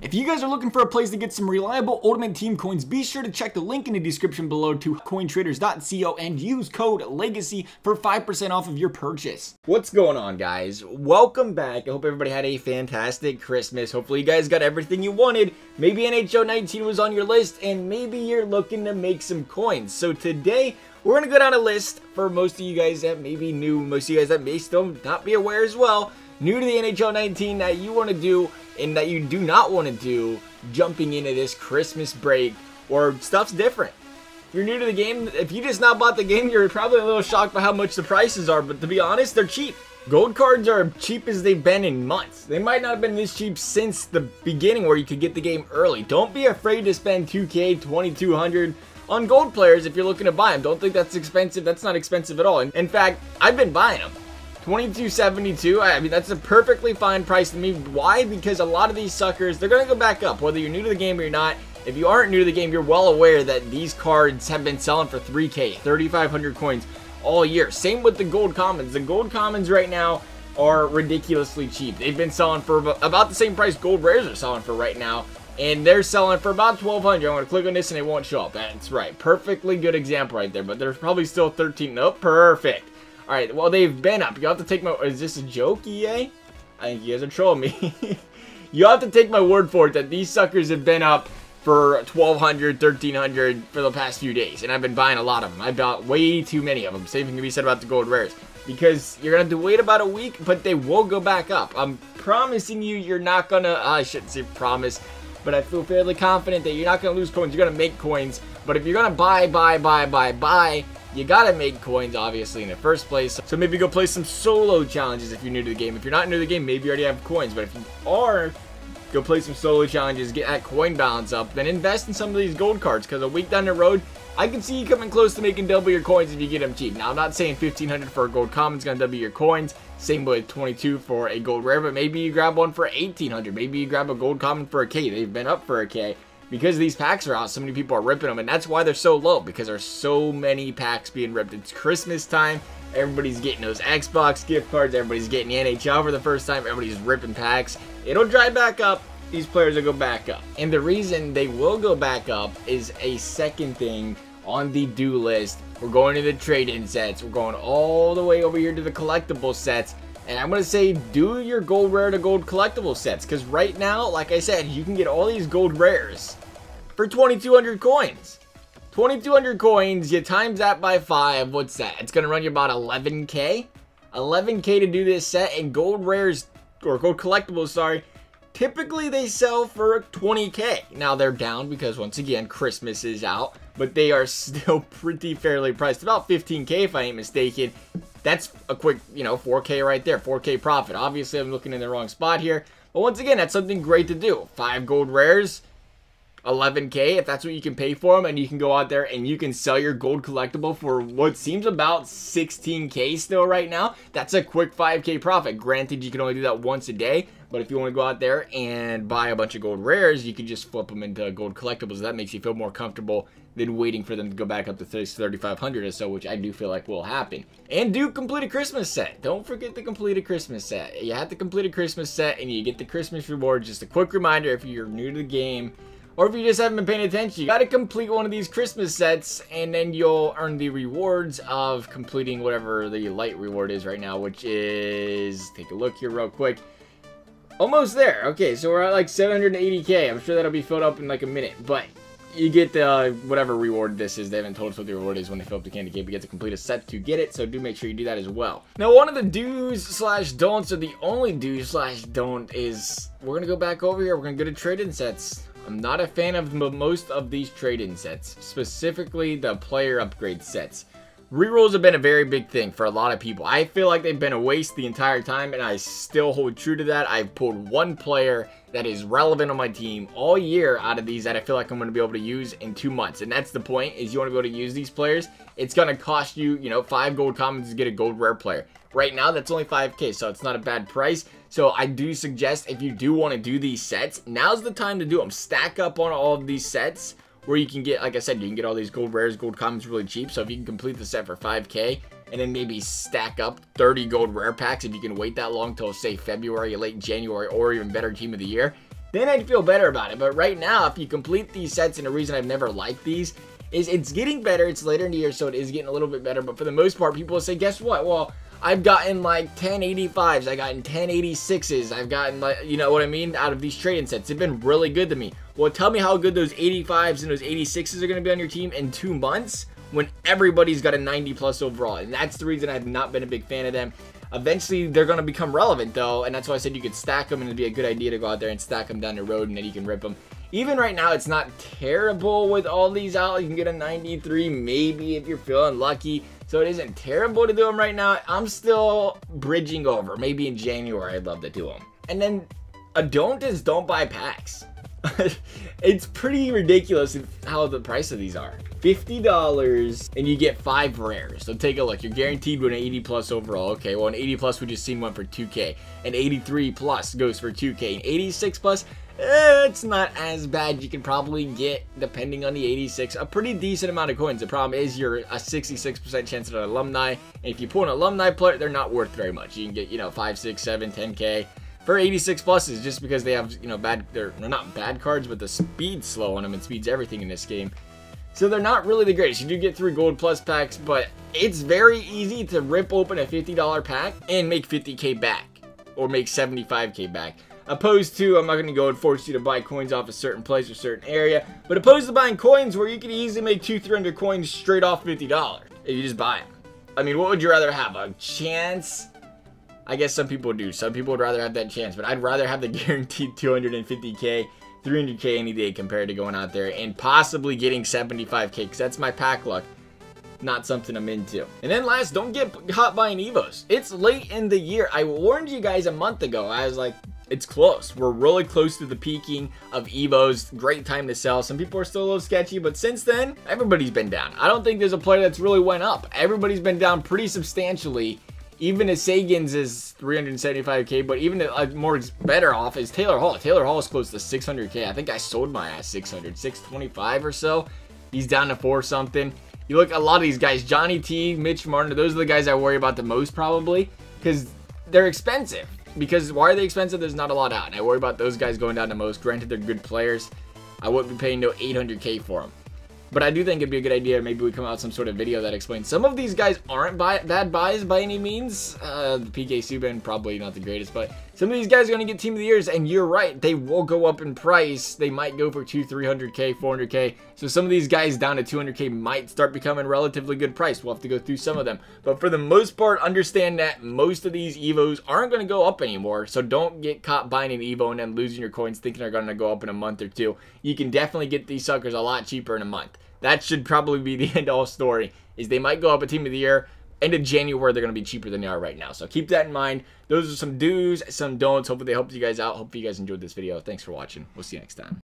If you guys are looking for a place to get some reliable Ultimate Team coins, be sure to check the link in the description below to cointraders.co and use code LEGACY for 5% off of your purchase. What's going on, guys? Welcome back. I hope everybody had a fantastic Christmas. Hopefully you guys got everything you wanted. Maybe NHL 19 was on your list, and maybe you're looking to make some coins. So today, we're going to go down a list for most of you guys that may be new, most of you guys that may still not be aware as well, new to the NHL 19 that you want to do and that you do not want to do jumping into this Christmas break, or stuff's different. If you're new to the game, if you just now bought the game, you're probably a little shocked by how much the prices are, but to be honest, they're cheap. Gold cards are cheap as they've been in months. They might not have been this cheap since the beginning where you could get the game early. Don't be afraid to spend 2K, 2,200 on gold players if you're looking to buy them. Don't think that's expensive. That's not expensive at all. In fact, I've been buying them. $22.72, I mean, that's a perfectly fine price to me. Why? Because a lot of these suckers, they're going to go back up, whether you're new to the game or you're not. If you aren't new to the game, you're well aware that these cards have been selling for 3K, 3,500 coins all year. Same with the gold commons. The gold commons right now are ridiculously cheap. They've been selling for about the same price gold rares are selling for right now, and they're selling for about 1,200. I'm going to click on this and it won't show up. That's right. Perfectly good example right there, but there's probably still 13. Nope, perfect. Alright, well, they've been up. You have to take my... Is this a joke, EA? I think you guys are trolling me. You have to take my word for it that these suckers have been up for 1,200, 1,300 for the past few days. And I've been buying a lot of them. I bought way too many of them. Same thing can be said about the gold rares. Because you're going to have to wait about a week, but they will go back up. I'm promising you, you're not going to... I shouldn't say promise, but I feel fairly confident that you're not going to lose coins. You're going to make coins. But if you're going to buy, you gotta make coins, obviously, in the first place. So maybe go play some solo challenges if you're new to the game. If you're not new to the game, maybe you already have coins. But if you are, go play some solo challenges, get that coin balance up, then invest in some of these gold cards. Because a week down the road, I can see you coming close to making double your coins if you get them cheap. Now, I'm not saying 1,500 for a gold common is gonna double your coins. Same with 22 for a gold rare, but maybe you grab one for 1,800. Maybe you grab a gold common for a K. They've been up for a K. Because these packs are out, so many people are ripping them, and that's why they're so low, because there's so many packs being ripped. It's Christmas time, everybody's getting those Xbox gift cards, everybody's getting the NHL for the first time, everybody's ripping packs. It'll dry back up, these players will go back up. And the reason they will go back up is a second thing on the do list. We're going to the trade-in sets, we're going all the way over here to the collectible sets. And I'm going to say do your gold rare to gold collectible sets. Because right now, like I said, you can get all these gold rares for 2,200 coins. 2,200 coins, you times that by 5, what's that? It's going to run you about 11K. 11K to do this set, and gold rares, or gold collectibles, sorry, typically they sell for 20K. Now they're down because, once again, Christmas is out, but they are still pretty fairly priced. About 15K if I ain't mistaken. That's a quick, 4K right there, 4K profit. Obviously, I'm looking in the wrong spot here, but once again, that's something great to do. 5 gold rares, 11K, if that's what you can pay for them, and you can go out there and you can sell your gold collectible for what seems about 16K still right now. That's a quick 5K profit. Granted, you can only do that once a day, but if you want to go out there and buy a bunch of gold rares, you can just flip them into gold collectibles. That makes you feel more comfortable than waiting for them to go back up to 3,500 or so, which I do feel like will happen. And do complete a Christmas set. Don't forget to complete a Christmas set. You have to complete a Christmas set and you get the Christmas reward. Just a quick reminder, if you're new to the game, or if you just haven't been paying attention, you got to complete one of these Christmas sets, and then you'll earn the rewards of completing whatever the light reward is right now, which is, take a look here real quick, almost there. Okay, so we're at like 780K. I'm sure that'll be filled up in like a minute, but you get the whatever reward this is. They haven't told us what the reward is when they fill up the candy cane, but you get to complete a set to get it, so do make sure you do that as well. Now, one of the do's slash don'ts, or the only do slash don't, is we're going to go back over here. We're going to go to trade-in sets. I'm not a fan of most of these trade-in sets, specifically the player upgrade sets. Rerolls have been a very big thing for a lot of people. I feel like they've been a waste the entire time, and I still hold true to that. I've pulled one player that is relevant on my team all year out of these that I feel like I'm going to be able to use in 2 months. And that's the point, is you want to be able to use these players. It's going to cost you, 5 gold commons to get a gold rare player. Right now, that's only 5K, so it's not a bad price. So I do suggest, if you do want to do these sets, now's the time to do them. Stack up on all of these sets where you can get, like I said, you can get all these gold rares, gold commons really cheap. So if you can complete the set for 5K, and then maybe stack up 30 gold rare packs if you can wait that long till, say, February, late January, or even better, team of the year, then I'd feel better about it. But right now, if you complete these sets, and the reason I've never liked these is it's getting better. It's later in the year, so it is getting a little bit better. But for the most part, people will say, guess what? Well, I've gotten like 1085s. I've gotten 1086s. I've gotten, like, you know what I mean, out of these trading sets. They've been really good to me. Well, tell me how good those 85s and those 86s are going to be on your team in 2 months when everybody's got a 90 plus overall. And that's the reason I've not been a big fan of them. Eventually, they're going to become relevant, though, and that's why I said you could stack them, and it'd be a good idea to go out there and stack them down the road, and then you can rip them. Even right now, it's not terrible with all these out. You can get a 93, maybe, if you're feeling lucky. So it isn't terrible to do them right now. I'm still bridging over. Maybe in January, I'd love to do them. And then a don't buy packs. It's pretty ridiculous how the price of these are. $50 and you get 5 rares. So take a look. You're guaranteed with an 80 plus overall. Okay, well, an 80 plus we just seen one for 2K. An 83 plus goes for 2K. An 86 plus, it's not as bad. You can probably get, depending on the 86, a pretty decent amount of coins. The problem is you're a 66% chance at an alumni. And if you pull an alumni player, they're not worth very much. You can get, you know, 5, 6, 7, 10K. For 86 pluses, just because they have, you know, they're not bad cards, but the speed's slow on them, and speed's everything in this game. So they're not really the greatest. You do get 3 gold plus packs, but it's very easy to rip open a $50 pack and make 50K back, or make 75K back. Opposed to, I'm not going to go and force you to buy coins off a certain place or certain area, but opposed to buying coins where you can easily make 200-300 coins straight off $50 if you just buy them. I mean, what would you rather have? A chance? I guess some people do. Some people would rather have that chance, but I'd rather have the guaranteed 250K, 300K any day compared to going out there and possibly getting 75K, because that's my pack luck. Not something I'm into. And then last, don't get caught buying Evos. It's late in the year. I warned you guys a month ago. I was like, it's close. We're really close to the peaking of Evos. Great time to sell. Some people are still a little sketchy, but since then, everybody's been down. I don't think there's a player that's really went up. Everybody's been down pretty substantially. Even as Sagan's is 375K, but even more better off is Taylor Hall. Taylor Hall is close to 600K. I think I sold my ass 600, 625 or so. He's down to 4 something. You look at a lot of these guys, Johnny T, Mitch Martin, those are the guys I worry about the most probably, because they're expensive. Because why are they expensive? There's not a lot out, and I worry about those guys going down the most. Granted, they're good players. I wouldn't be paying no 800K for them. But I do think it'd be a good idea. Maybe we come out with some sort of video that explains some of these guys aren't bad buys by any means. The PK Subban, probably not the greatest, but some of these guys are going to get Team of the Years, and you're right. They will go up in price. They might go for 200-300K, 400K. So some of these guys down to 200K might start becoming relatively good price. We'll have to go through some of them. But for the most part, understand that most of these Evos aren't going to go up anymore. So don't get caught buying an Evo and then losing your coins thinking they're going to go up in a month or two. You can definitely get these suckers a lot cheaper in a month. That should probably be the end-all story, is they might go up a Team of the Year. End of January, they're going to be cheaper than they are right now. So keep that in mind. Those are some do's, some don'ts. Hopefully they helped you guys out. Hopefully you guys enjoyed this video. Thanks for watching. We'll see you next time.